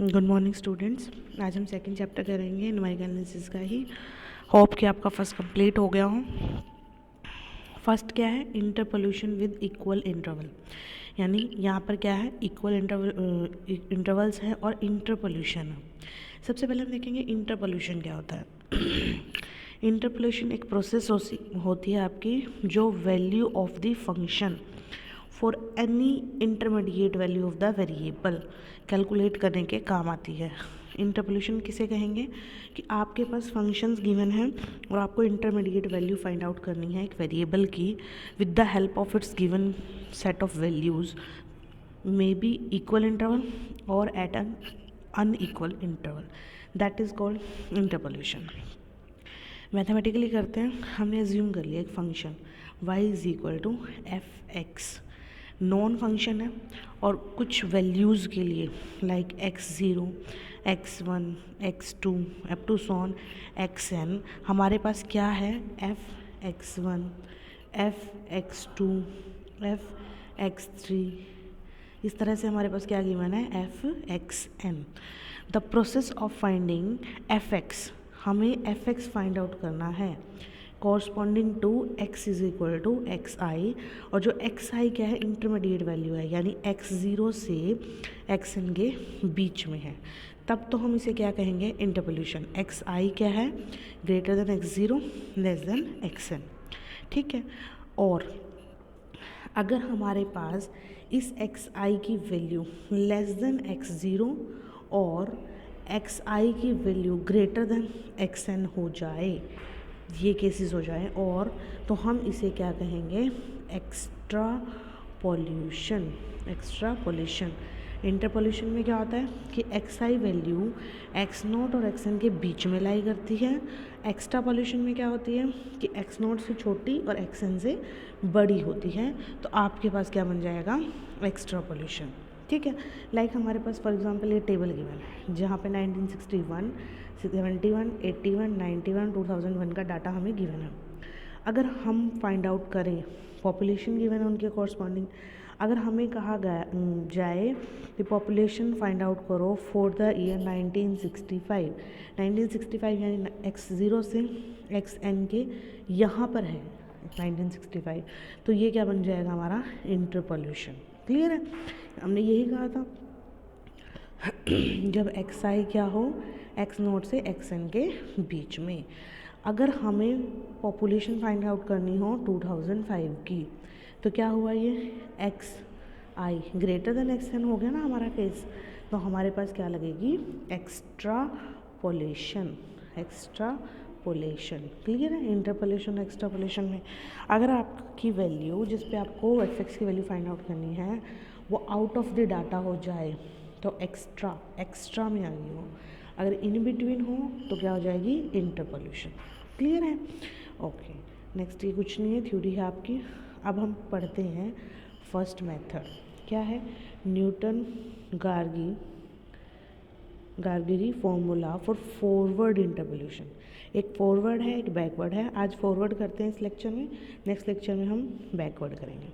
Good morning students. आज हम second chapter करेंगे न्यूमेरिकल एनालिसिस का ही। होप कि आपका फर्स्ट कंप्लीट हो गया हो। फर्स्ट क्या है? इंटरपोल्यूशन विद इक्वल इंटरवल, यानी यहाँ पर क्या है? इक्वल इंटरवल्स है और इंटरपोल्यूशन है। सबसे पहले हम देखेंगे इंटरपोल्यूशन क्या होता है। इंटरपोल्यूशन एक प्रोसेस होती है आपकी जो value of the function for any intermediate value of the variable calculate करने के काम आती है। इंटरपोलेशन किसे कहेंगे? कि आपके पास फंक्शंस गिवन हैं और आपको इंटरमीडिएट वैल्यू फाइंड आउट करनी है एक वेरिएबल की with the help of its given set of values, may be equal interval और at an unequal interval, that is called interpolation. Mathematically करते हैं, हमने एज्यूम कर लिया एक function y is equal to F X, non function है और कुछ वैल्यूज़ के लिए like x0, x1, x2 up to so on xn हमारे पास क्या है? f(x1), f(x2), f(x3), इस तरह से हमारे पास क्या गिवन है? f(xn). The process of finding fx, हमें fx फाइंड आउट करना है corresponding to x is equal to xi, और जो xi क्या है? इंटरमीडिएट वैल्यू है, यानी x0 से xn के बीच में है, तब तो हम इसे क्या कहेंगे? इंटरपोल्यूशन। xi क्या है? Greater than x0, less than xn, ठीक है। और अगर हमारे पास इस xi की वैल्यू लेस देन x0 और xi की वैल्यू ग्रेटर देन xn हो जाए, ये केसेस हो जाए और तो हम इसे क्या कहेंगे? एक्स्ट्रापोल्यूशन। एक्स्ट्रापोल्यूशन। इंटरपोल्यूशन में क्या होता है कि xi वैल्यू x0 और xn के बीच में लाई करती है। एक्स्ट्रापोल्यूशन में क्या होती है कि x0 से छोटी और xn से बड़ी होती है, तो आपके पास क्या बन जाएगा? एक्स्ट्रापोल्यूशन, ठीक है। लाइक हमारे पास फॉर एग्जांपल ये टेबल गिवन है जहाँ पे 1961, 71, 81, 91, 2001 का डाटा हमें गिवन है। अगर हम फाइंड आउट करें पॉपुलेशन गिवन है उनके कॉरस्पॉन्डिंग, अगर हमें कहा गया जाए कि पॉपुलेशन फाइंड आउट करो फॉर द ईयर 1965, 1965 यानी x0 से xn के यहाँ पर है 1965, तो ये क्या बन जाएगा? हमारा इंटरपोल्यूशन। क्लियर है? हमने यही कहा था जब xi क्या हो? x0 से xn के बीच में। अगर हमें पॉपुलेशन फाइंड आउट करनी हो 2005 की, तो क्या हुआ? ये xi ग्रेटर देन xn हो गया ना हमारा केस, तो हमारे पास क्या लगेगी? एक्स्ट्रापोलेशन। एक्स्ट्रापोलेशन, क्लियर है? इंटरपोलेशन एक्स्ट्रापोलेशन में अगर आपकी वैल्यू जिस पे आपको fx की वैल्यू फाइंड आउट करनी है वो आउट ऑफ द डाटा हो जाए तो एक्स्ट्रा में आ गई हो, अगर इन बिटवीन हो तो क्या हो जाएगी? इंटरपोल्यूशन। क्लियर है? ओके, नेक्स्ट ये कुछ नहीं है, थ्योरी है आपकी। अब हम पढ़ते हैं फर्स्ट मेथड। क्या है? Newton Gregory formula for forward interpolation. एक फॉरवर्ड है, एक बैकवर्ड है। आज फॉरवर्ड करते हैं इस लेक्चर में, नेक्स्ट लेक्चर में हम बैकवर्ड करेंगे।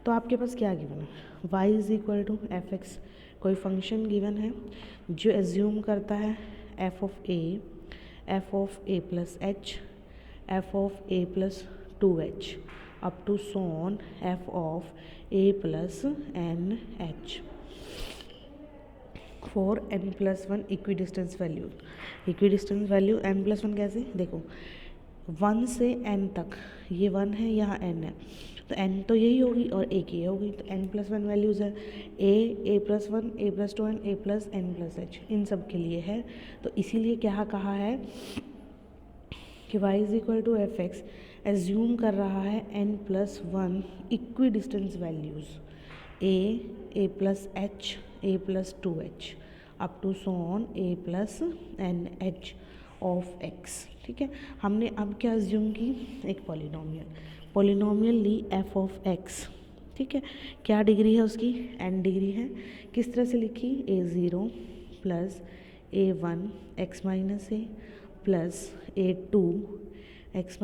तो आपके पास क्या गिवन है? y is equal to F X, कोई फंक्शन गिवन है जो एज्यूम करता है f of a plus h, f of a plus 2h up to so on f of a plus n h for n+1 equidistance value. Equidistance value n+1 कैसे? देखो 1 से n तक, ये 1 है, यहाँ n है, तो n तो यही होगी और a की होगी, तो n+1 वैल्यूज़ है a+1, a+2n, a+n+h, इन सब के लिए है। तो इसीलिए क्या कहा है कि y is equal to F X assume कर रहा है n+1 equidistance values a plus h, a+2h up to so on a+n(h) of x, ठीक है। हमने अब क्या एज्यूम की? एक पॉलिनोमियल ली f ऑफ x, ठीक है। क्या डिग्री है उसकी? n डिग्री है। किस तरह से लिखी? a0 plus a1 x minus a plus a2 x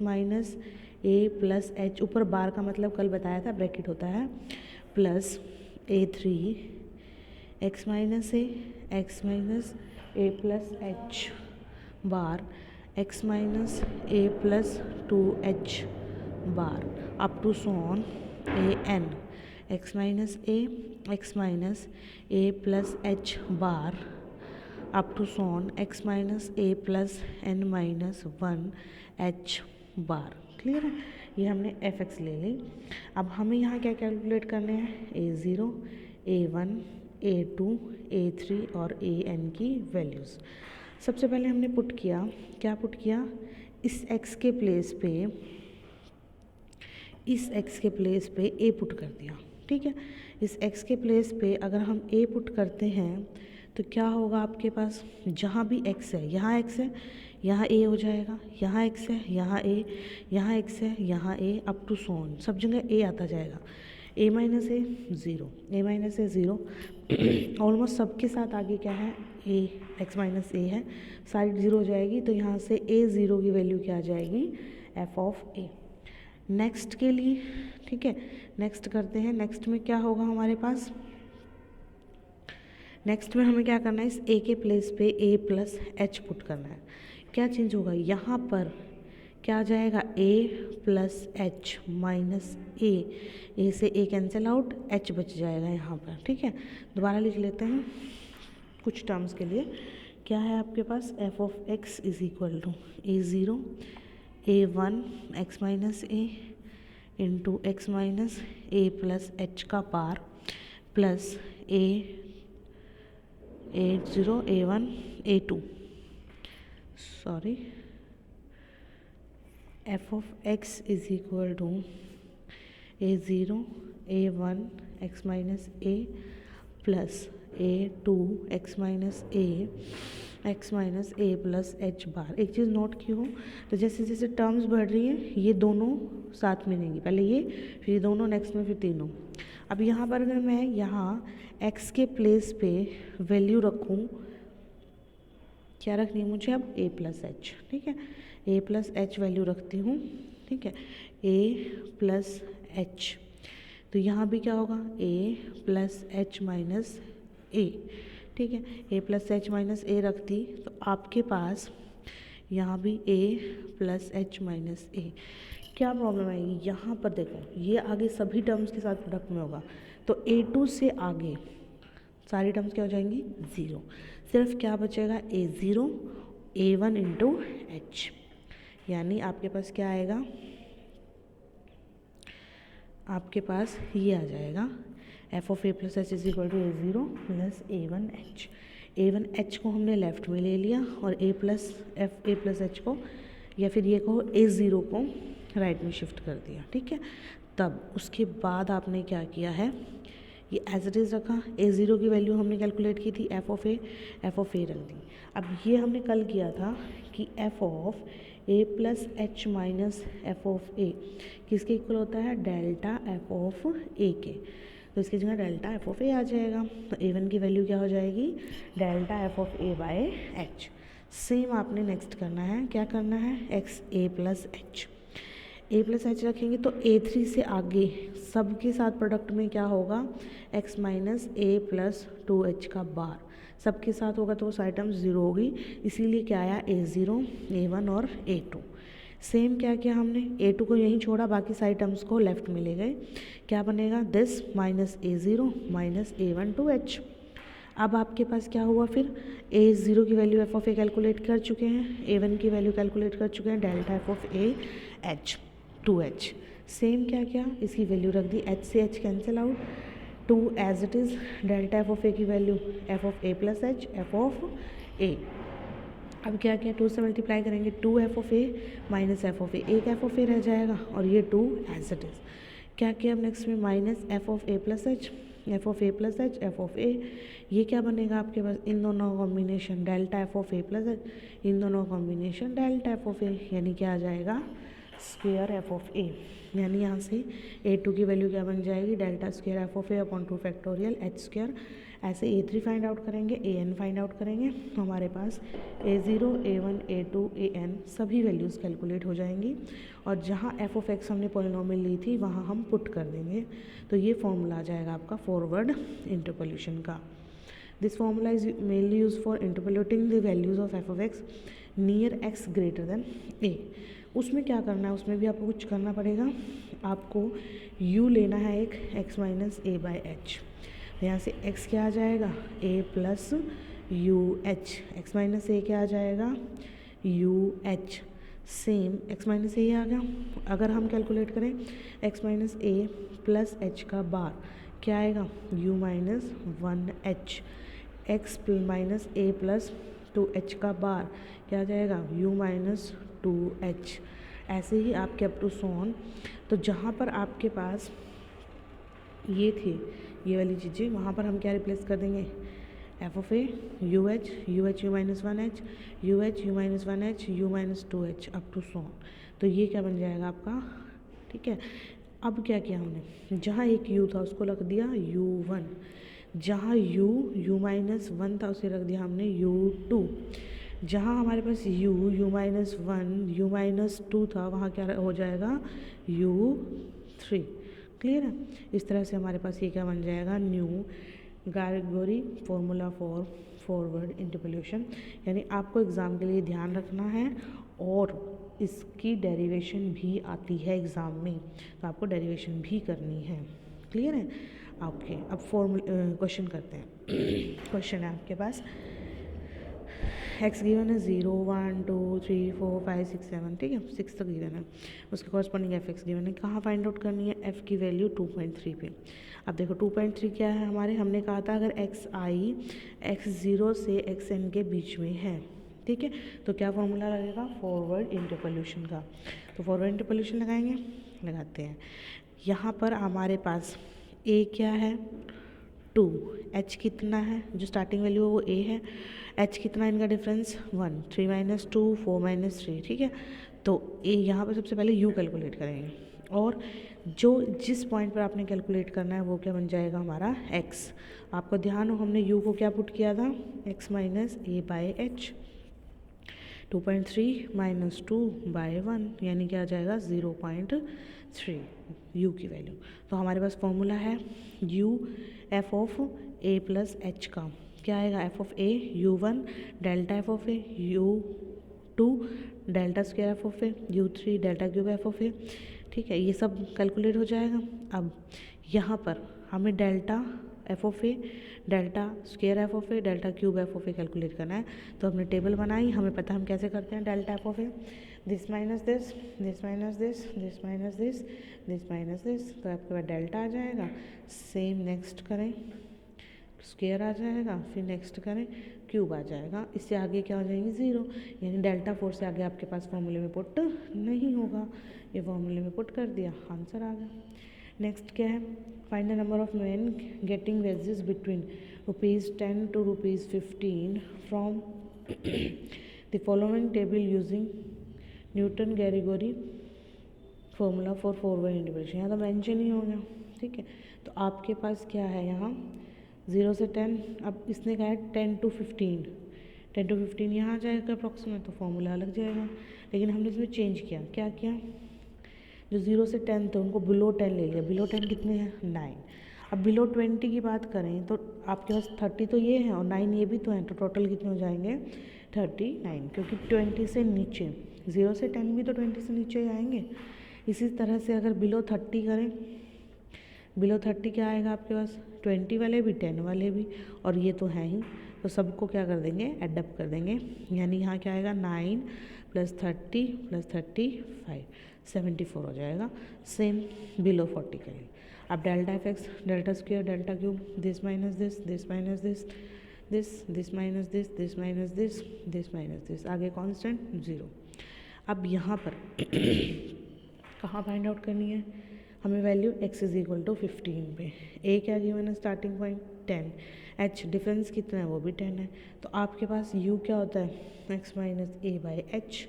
minus a plus h, ऊपर बार का मतलब कल बताया था ब्रैकेट होता है, plus a3 X minus A plus H bar X minus A plus 2h bar up to so on A N X minus A plus H bar up to so on X minus A plus N minus 1h bar. Clear है? ये हमने F x ले ली। अब हमें यहाँ क्या calculate करने हैं, A0, A1, A2, A3 और AN की वैल्यूज़। सबसे पहले हमने पुट किया, क्या पुट किया, इस x के प्लेस पे A पुट कर दिया। ठीक है, इस x के प्लेस पे अगर हम A पुट करते हैं तो क्या होगा आपके पास, जहाँ भी x है, यहाँ x है, यहाँ A हो जाएगा, यहाँ x है, यहाँ A, यहाँ x है, यहाँ A, अप टू सोन सब जगह A आता जाएगा। A माइनस ए 0 ऑलमोस्ट सबके साथ आगे क्या है, A x माइनस ए है, साइड 0 हो जाएगी, तो यहाँ से A0 की वैल्यू क्या आ जाएगी, f ऑफ A। नेक्स्ट के लिए, ठीक है, नेक्स्ट करते हैं। नेक्स्ट में क्या होगा हमारे पास, नेक्स्ट में हमें क्या करना है, इस A के प्लेस पे A प्लस एच पुट करना है। क्या चेंज होगा, यहाँ पर क्या आ जाएगा, A प्लस एच माइनस ए से A कैंसिल आउट, H बच जाएगा यहाँ पर। ठीक है, दोबारा लिख लेते हैं कुछ टर्म्स के लिए। क्या है आपके पास, f of x is equal to A0 A1 x minus A into X minus A plus H का पार plus A0 A1 A2 f of x is equal to A0 A1 x minus a plus A2 x minus a plus h बार। एक चीज़ note की हो, तो जैसे जैसे terms बढ़ रही हैं ये दोनों साथ में रहेंगी, पहले ये फिर ये दोनों, नेक्स्ट में फिर तीनों। अब यहाँ पर अगर मैं यहाँ x के प्लेस पे वैल्यू रखूँ, क्या रखनी है मुझे अब, a प्लस एच। ठीक है, a प्लस एच वैल्यू रखती हूँ। ठीक है, a प्लस एच, तो यहाँ भी क्या होगा, a प्लस एच माइनस ए। ठीक है, a प्लस एच माइनस ए रखती तो आपके पास यहाँ भी a plus H minus A. क्या प्रॉब्लम आएगी, यहाँ पर देखो ये आगे सभी टर्म्स के साथ प्रोडक्ट में होगा, तो A2 से आगे सारी टर्म्स क्या हो जाएंगी, 0। सिर्फ क्या बचेगा, A0 A1 इंटू एच, यानी आपके पास क्या आएगा, आपके पास ये आ जाएगा f of a plus H is equal to A0 plus A1H। A1H को हमने लेफ्ट में ले लिया और a प्लस एच को, या फिर ये कहो A0 को राइट में शिफ्ट कर दिया। ठीक है, तब उसके बाद आपने क्या किया है, ये एज इट इज़ रखा, A0 की वैल्यू हमने कैलकुलेट की थी f ऑफ a रख दी। अब ये हमने कल किया था कि f of a plus H minus F of a किसके इक्वल होता है, डेल्टा f ऑफ a के, तो इसकी जगह डेल्टा f ऑफ a आ जाएगा। तो A1 की वैल्यू क्या हो जाएगी, delta f of a by H. Same आपने नेक्स्ट करना है, क्या करना है, x a प्लस एच रखेंगे तो A3 से आगे सबके साथ प्रोडक्ट में क्या होगा, x minus a plus 2h का बार, सबके साथ होगा तो वो सारी टर्म्स 0 होगी, इसीलिए क्या आया, A0 A1 और A2। सेम क्या किया हमने, A2 को यहीं छोड़ा, बाकी सारी टर्म्स को लेफ्ट में ले गए। क्या बनेगा, this minus A0 minus A1 two H. अब आपके पास क्या हुआ, फिर A0 की value f of a calculate कर चुके हैं, A1 की वैल्यू कैलकुलेट कर चुके हैं, delta f of a h 2h। Same क्या किया, इसकी वैल्यू रख दी, h से h cancel out, 2 as it is, delta f of a की value f of a plus H f of a। अब क्या किया, 2 से मल्टीप्लाई करेंगे, 2f of a minus f of a, एक f ऑफ a रह जाएगा और ये 2 एज इट इज़। क्या किया अब नेक्स्ट में, minus f of a plus H f of a plus H f of a, ये क्या बनेगा आपके पास, इन दोनों combination delta f of a plus H, इन दोनों combination delta f of a, यानी क्या आ जाएगा, स्क्वेयर f ऑफ a। यानी यहाँ से A2 की वैल्यू क्या बन जाएगी, delta square f of a upon 2 factorial h square. ऐसे A3 फाइंड आउट करेंगे, AN फाइंड आउट करेंगे, तो हमारे पास A0 A1 A2 AN सभी वैल्यूज़ कैलकुलेट हो जाएंगी, और जहाँ f ऑफ x हमने पॉलिनोमियल ली थी वहाँ हम पुट कर देंगे, तो ये फॉर्मूला आ जाएगा आपका फॉरवर्ड इंटरपोलेशन का। This formula is mainly use for interpolating the values of F of X near X greater than A. उसमें क्या करना है, उसमें भी आपको कुछ करना पड़ेगा, आपको u लेना है एक x minus A by H. यहाँ से x क्या आ जाएगा a plus U H, X minus A क्या आ जाएगा U H, same x minus A आ गया। अगर हम कैलकुलेट करें x minus A plus H का बार क्या आएगा u minus one H, X minus A plus two H का बार क्या आ जाएगा u माइनस टू एच। ऐसे ही आपके अप टू सोन। तो जहाँ पर आपके पास ये थे ये वाली चीज़ें, वहाँ पर हम क्या रिप्लेस कर देंगे F of A U H U minus one H U minus one H U minus two H up to so on. तो ये क्या बन जाएगा आपका, ठीक है। अब क्या किया हमने, जहाँ एक u था उसको रख दिया u1, जहाँ u माइनस वन था उसे रख दिया हमने u2, जहाँ हमारे पास u minus one u minus two था वहाँ क्या हो जाएगा u3। क्लियर है। इस तरह से हमारे पास ये क्या बन जाएगा न्यू Gregory formula for forward interpolation. यानी आपको एग्ज़ाम के लिए ध्यान रखना है और इसकी डेरिवेशन भी आती है एग्ज़ाम में, तो आपको डेरिवेशन भी करनी है। क्लियर है। ओके, अब क्वेश्चन करते हैं। क्वेश्चन है आपके पास x गिवन है 0 1 2 3 4 5 6 7, ठीक है 6 तक गिवन है। उसके कॉरस्पॉन्डिंग एफ एक्स गिवन है। कहाँ फाइंड आउट करनी है, f की वैल्यू 2.3 पे। अब देखो 2.3 क्या है हमारे, हमने कहा था अगर xi x0 से xn के बीच में है, ठीक है, तो क्या फॉर्मूला लगेगा फॉरवर्ड इंटरपोलेशन का। तो फॉरवर्ड इंटरपोलेशन लगाएंगे, लगाते हैं। यहाँ पर हमारे पास a क्या है 2, h कितना है, जो स्टार्टिंग वैल्यू है वो a है, h कितना इनका difference 1, 3 minus two 4 minus three, ठीक है। तो a यहाँ पर सबसे पहले u कैलकुलेट करेंगे और जो जिस पॉइंट पर आपने कैलकुलेट करना है वो क्या बन जाएगा हमारा x। आपको ध्यान हो हमने u को क्या पुट किया था x minus A by H, 2.3 minus two by one यानी क्या आ जाएगा 0.3 u की वैल्यू। तो हमारे पास फॉर्मूला है u F of A plus H का क्या आएगा F of A u1 delta F of A u2 delta square F of A u3 delta cube F of A, ठीक है। ये सब कैलकुलेट हो जाएगा। अब यहाँ पर हमें delta F of A delta square F of A delta cube F of A calculate करना है। तो हमने टेबल बनाई, हमें पता है हम कैसे करते हैं delta F of A, this minus this this minus this this minus this this minus this, तो आपके पास डेल्टा आ जाएगा। सेम नेक्स्ट करें स्क्वायर आ जाएगा, फिर नेक्स्ट करें क्यूब आ जाएगा, इससे आगे क्या हो जाएंगे 0, यानी डेल्टा 4 से आगे आपके पास फॉर्मूले में पुट नहीं होगा। ये फॉर्मूले में पुट कर दिया, आंसर आ गया। नेक्स्ट क्या है, find the number of man getting wages between ₹10 to ₹15 from the following table using Newton Gregory formula for forward interpolation. यहाँ तो मेंशन ही हो गया, ठीक है। तो आपके पास क्या है यहाँ 0 से 10, अब इसने कहा है 10 to 15, 10 to 15 यहाँ आ जाएगा अप्रॉक्सीमेट, तो फॉर्मूला अलग जाएगा। लेकिन हमने इसमें चेंज किया, क्या किया, जो 0 से 10 थे उनको बिलो 10 ले लिया। बिलो 10 कितने हैं 9। अब बिलो 20 की बात करें तो आपके पास 30 तो ये है और 9 ये भी तो हैं, तो टोटल कितने हो जाएंगे 39, क्योंकि 20 से नीचे 0 से 10 भी तो 20 से नीचे ही आएंगे। इसी तरह से अगर बिलो 30 करें, बिलो 30 क्या आएगा आपके पास 20 वाले भी 10 वाले भी, और ये तो हैं ही, तो सबको क्या कर देंगे एडअप कर देंगे। यानी यहाँ क्या आएगा 9 + 30 + 35 74 हो जाएगा। सेम बिलो 40 के लिए। अब delta F x delta square delta cube, this minus this this minus this this minus this this minus this this minus this, आगे कांस्टेंट 0। अब यहाँ पर कहाँ फाइंड आउट करनी है हमें वैल्यू x = 15 पे। a क्या गिवन है स्टार्टिंग पॉइंट 10, h डिफरेंस कितना है वो भी 10 है। तो आपके पास u क्या होता है x minus A by H,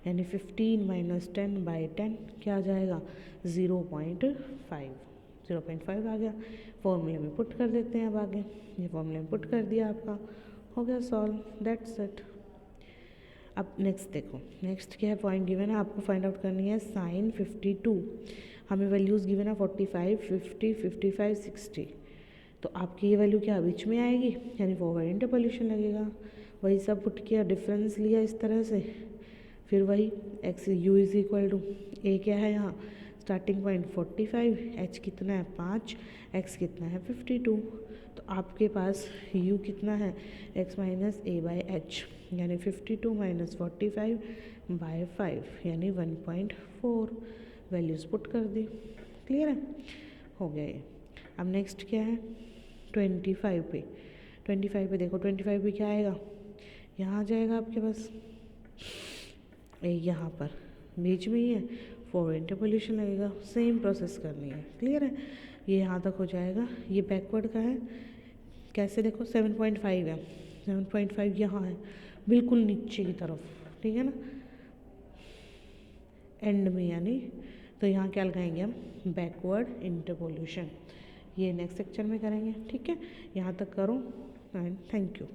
यानी 15 माइनस 10 बाई 10 क्या आ जाएगा 0.5 आ गया। फॉर्मूले में पुट कर देते हैं। अब आगे ये फॉर्मूले में पुट कर दिया, आपका हो गया सॉल्व, दैट्स इट। अब नेक्स्ट देखो, नेक्स्ट क्या है पॉइंट गिवन है, आपको फाइंड आउट करनी है साइन 52। हमें वैल्यूज़ गिवन है 45 50 55 60, तो आपकी ये वैल्यू क्या बीच में आएगी, यानी फॉरवर्ड इंटरपोलेशन लगेगा। वही सब पुट किया, डिफरेंस लिया इस तरह से, फिर वही X U is equal to A क्या है यहाँ स्टार्टिंग पॉइंट 45, एच कितना है 5, एक्स कितना है 52। तो आपके पास u कितना है x minus A by H, यानी 52 माइनस 45 बाय 5 यानी 1.4 वैल्यूज़ पुट कर दी। क्लियर है, हो गया ये। अब नेक्स्ट क्या है 25 पे, 25 पे देखो 25 पे क्या आएगा, यहाँ आ जाएगा आपके पास यहाँ पर बीच में ही है, फॉरवर्ड इंटरपोलेशन लगेगा, सेम प्रोसेस करनी है। क्लियर है, ये यहाँ तक हो जाएगा। ये बैकवर्ड का है, कैसे देखो 7.5 है, 7.5 यहाँ है बिल्कुल नीचे की तरफ, ठीक है ना, एंड में यानी। तो यहाँ क्या लगाएंगे हम, बैकवर्ड इंटरपोलेशन। ये नेक्स्ट सेक्शन में करेंगे, ठीक है। यहाँ तक करो एंड थैंक यू।